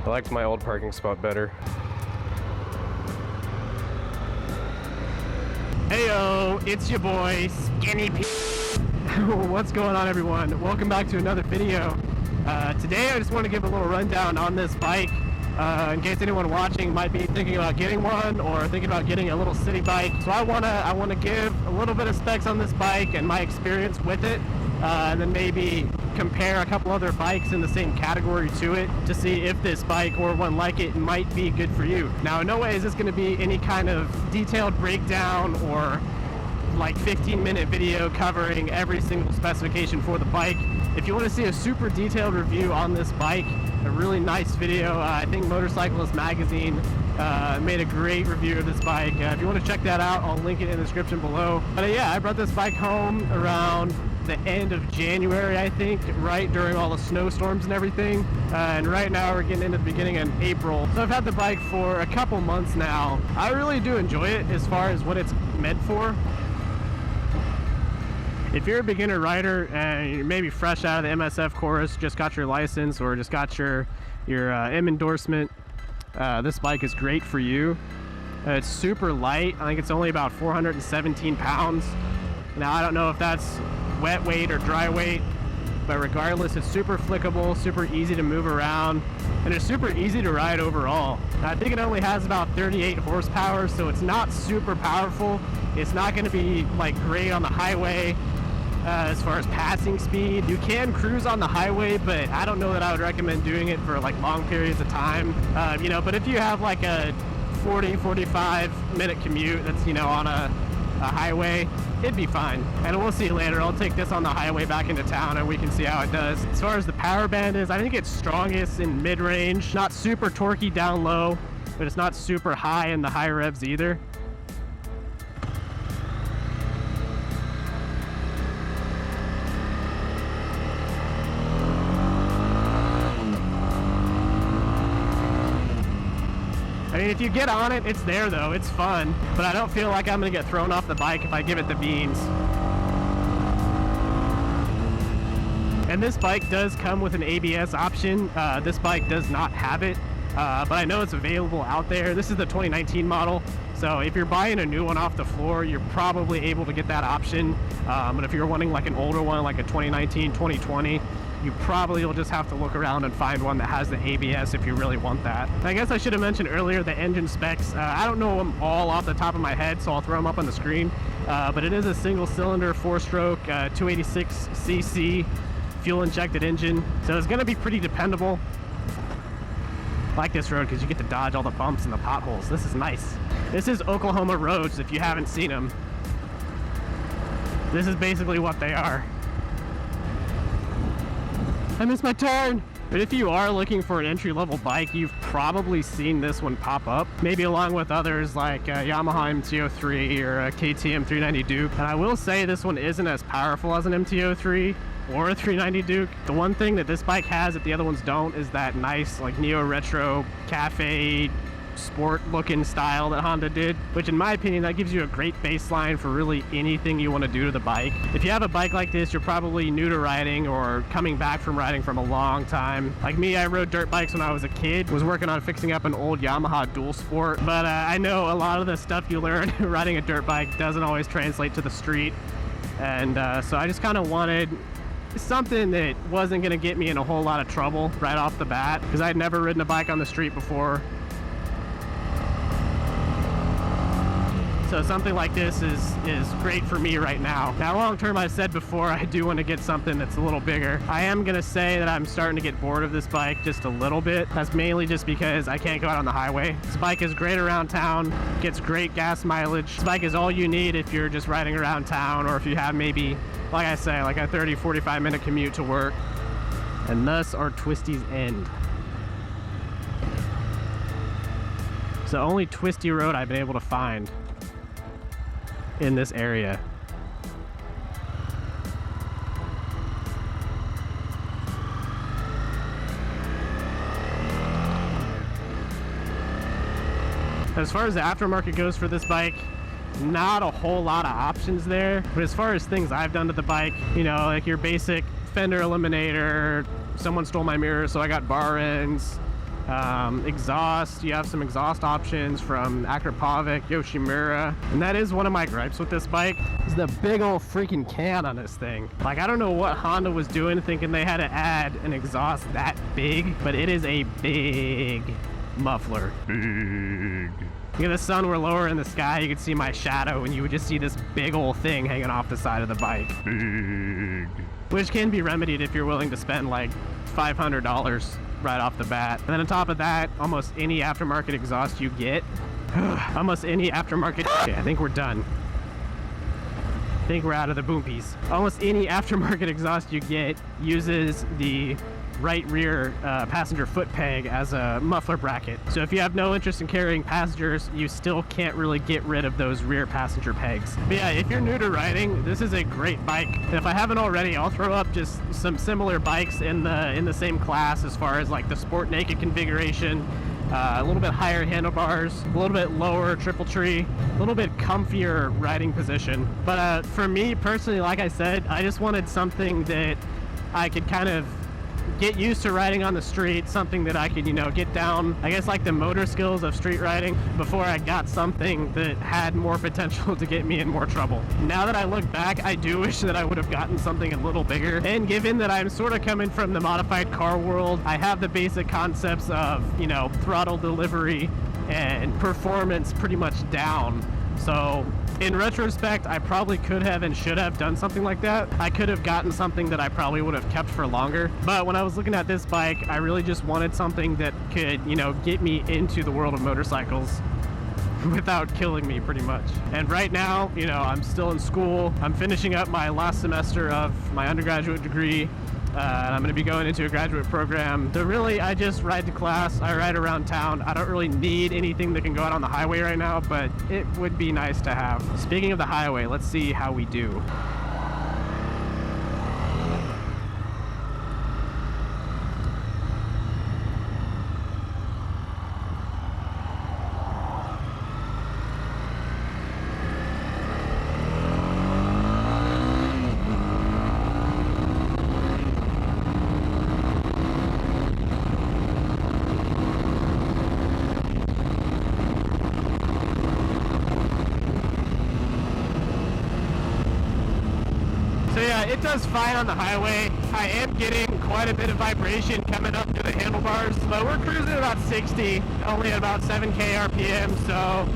I liked my old parking spot better. Heyo, it's your boy, Skinny P. What's going on, everyone? Welcome back to another video. Today I just want to give a little rundown on this bike. In case anyone watching might be thinking about getting one or thinking about getting a little city bike. So I wanna give a little bit of specs on this bike and my experience with it, and then maybe compare a couple other bikes in the same category to it to see if this bike or one like it might be good for you. Now, in no way is this going to be any kind of detailed breakdown or like 15-minute video covering every single specification for the bike. If you want to see a super detailed review on this bike, a really nice video, I think Motorcyclist Magazine made a great review of this bike. If you want to check that out, I'll link it in the description below. But yeah, I brought this bike home around the end of January, I think, right during all the snowstorms and everything. And right now we're getting into the beginning of April. So I've had the bike for a couple months now. I really do enjoy it as far as what it's meant for. If you're a beginner rider and you're maybe fresh out of the MSF course, just got your license or just got your M endorsement, this bike is great for you. It's super light. I think it's only about 417 pounds. Now, I don't know if that's wet weight or dry weight, but regardless, it's super flickable, super easy to move around, and it's super easy to ride overall. I think it only has about 38 horsepower, so it's not super powerful. It's not going to be like great on the highway as far as passing speed. You can cruise on the highway, but I don't know that I would recommend doing it for like long periods of time. You know, but if you have like a 40-45 minute commute that's, you know, on a highway, it'd be fine. And we'll see later. I'll take this on the highway back into town and we can see how it does. As far as the power band is, I think it's strongest in mid-range. Not super torquey down low, but it's not super high in the high revs either. I mean, if you get on it, it's there though, it's fun, but I don't feel like I'm gonna get thrown off the bike if I give it the beans. And this bike does come with an ABS option. This bike does not have it, but I know it's available out there. This is the 2019 model, so if you're buying a new one off the floor, you're probably able to get that option. But if you're wanting like an older one, like a 2019, 2020, you probably will just have to look around and find one that has the ABS if you really want that. I guess I should have mentioned earlier the engine specs. I don't know them all off the top of my head, so I'll throw them up on the screen. But it is a single cylinder, 4-stroke, 286cc fuel injected engine. So it's gonna be pretty dependable. I like this road because you get to dodge all the bumps and the potholes. This is nice. This is Oklahoma roads if you haven't seen them. This is basically what they are. I missed my turn! But if you are looking for an entry-level bike, you've probably seen this one pop up. Maybe along with others like Yamaha MT-03 or a KTM 390 Duke. And I will say this one isn't as powerful as an MT-03 or a 390 Duke. The one thing that this bike has that the other ones don't is that nice like neo-retro cafe sport looking style that Honda did, which in my opinion, that gives you a great baseline for really anything you want to do to the bike. If you have a bike like this, you're probably new to riding or coming back from riding from a long time. Like me, I rode dirt bikes when I was a kid, was working on fixing up an old Yamaha Dual Sport, but I know a lot of the stuff you learn riding a dirt bike doesn't always translate to the street. And so I just kind of wanted something that wasn't going to get me in a whole lot of trouble right off the bat, because I'd never ridden a bike on the street before. So something like this is great for me right now. Now, long term, I've said before, I do want to get something that's a little bigger. I am going to say that I'm starting to get bored of this bike just a little bit. That's mainly just because I can't go out on the highway. This bike is great around town, gets great gas mileage. This bike is all you need if you're just riding around town, or if you have maybe, like I say, like a 30-45 minute commute to work. And thus our twisties end. It's the only twisty road I've been able to find in this area. As far as the aftermarket goes for this bike, not a whole lot of options there. But as far as things I've done to the bike, you know, like your basic fender eliminator, someone stole my mirror so I got bar ends, Exhaust, you have some exhaust options from Akrapovic, Yoshimura. And that is one of my gripes with this bike, is the big old freaking can on this thing. Like, I don't know what Honda was doing thinking they had to add an exhaust that big, but it is a big muffler. Big. If the sun were lower in the sky, you could see my shadow and you would just see this big old thing hanging off the side of the bike. Big. Which can be remedied if you're willing to spend like $500 right off the bat. And then on top of that, almost any aftermarket exhaust you get, almost any aftermarket, okay, I think we're done. I think we're out of the boompies. Almost any aftermarket exhaust you get uses the right rear passenger foot peg as a muffler bracket. So if you have no interest in carrying passengers, you still can't really get rid of those rear passenger pegs. But yeah, if you're new to riding, this is a great bike. And if I haven't already, I'll throw up just some similar bikes in the same class as far as like the sport naked configuration. A little bit higher handlebars, a little bit lower triple tree, a little bit comfier riding position. But for me personally, like I said, I just wanted something that I could kind of get used to riding on the street, something that I could, you know, get down, I guess, like the motor skills of street riding before I got something that had more potential to get me in more trouble. Now that I look back, I do wish that I would have gotten something a little bigger. And given that I'm sort of coming from the modified car world, I have the basic concepts of, you know, throttle delivery and performance pretty much down. So in retrospect, I probably could have and should have done something like that. I could have gotten something that I probably would have kept for longer. But when I was looking at this bike, I really just wanted something that could, you know, get me into the world of motorcycles without killing me pretty much. And right now, you know, I'm still in school. I'm finishing up my last semester of my undergraduate degree. And I'm going to be going into a graduate program. So really, I just ride to class. I ride around town. I don't really need anything that can go out on the highway right now, but it would be nice to have. Speaking of the highway, let's see how we do. So yeah, it does fine on the highway. I am getting quite a bit of vibration coming up to the handlebars, but we're cruising at about 60, only at about 7K RPM, so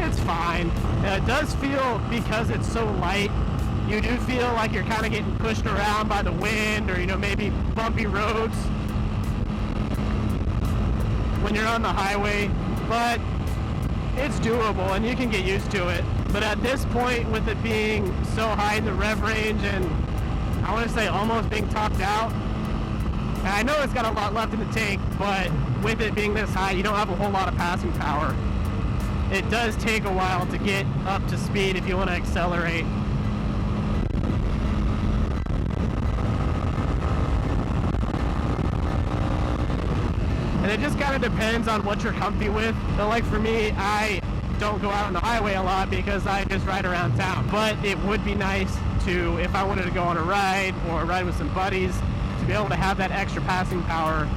it's fine. It does feel, because it's so light, you do feel like you're kind of getting pushed around by the wind or, you know, maybe bumpy roads when you're on the highway, but it's doable and you can get used to it. But at this point, with it being so high in the rev range and I want to say almost being topped out, and I know it's got a lot left in the tank, but with it being this high, you don't have a whole lot of passing power. It does take a while to get up to speed if you want to accelerate. And it just kind of depends on what you're comfy with. So like for me, I don't go out on the highway a lot because I just ride around town. But it would be nice to, if I wanted to go on a ride or ride with some buddies, to be able to have that extra passing power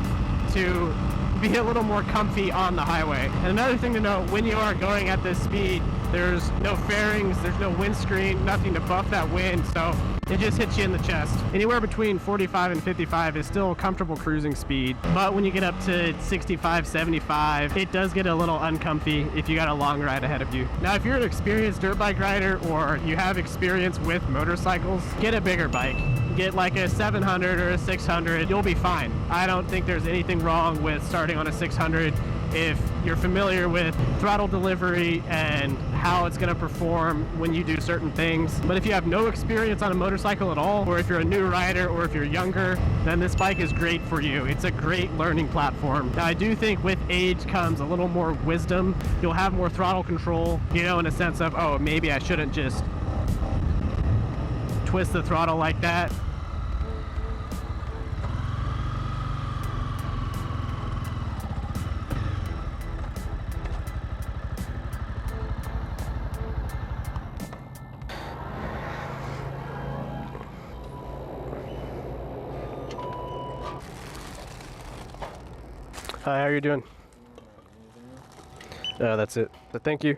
to be a little more comfy on the highway. And another thing to note, when you are going at this speed, there's no fairings, there's no windscreen, nothing to buff that wind, so it just hits you in the chest. Anywhere between 45 and 55 is still comfortable cruising speed, but when you get up to 65, 75, it does get a little uncomfy if you got a long ride ahead of you. Now, if you're an experienced dirt bike rider or you have experience with motorcycles, get a bigger bike. Get like a 700 or a 600, you'll be fine. I don't think there's anything wrong with starting on a 600 if you're familiar with throttle delivery and how it's going to perform when you do certain things. But if you have no experience on a motorcycle at all, or if you're a new rider, or if you're younger, then this bike is great for you. It's a great learning platform. Now, I do think with age comes a little more wisdom. You'll have more throttle control, you know, in a sense of, oh, maybe I shouldn't just twist the throttle like that. Hi, how are you doing? That's it. But thank you.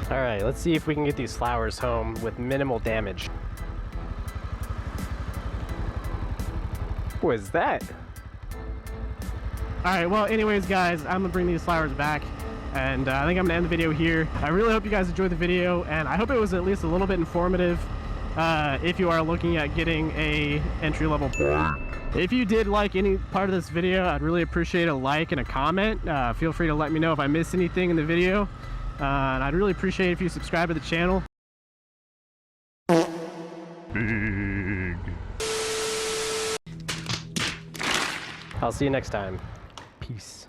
Alright, let's see if we can get these flowers home with minimal damage. What is that? Alright, well anyways guys, I'm gonna bring these flowers back, and I think I'm gonna end the video here. I really hope you guys enjoyed the video, and I hope it was at least a little bit informative if you are looking at getting a entry-level. If you did like any part of this video, I'd really appreciate a like and a comment. Feel free to let me know if I missed anything in the video. And I'd really appreciate if you subscribe to the channel. I'll see you next time. Peace.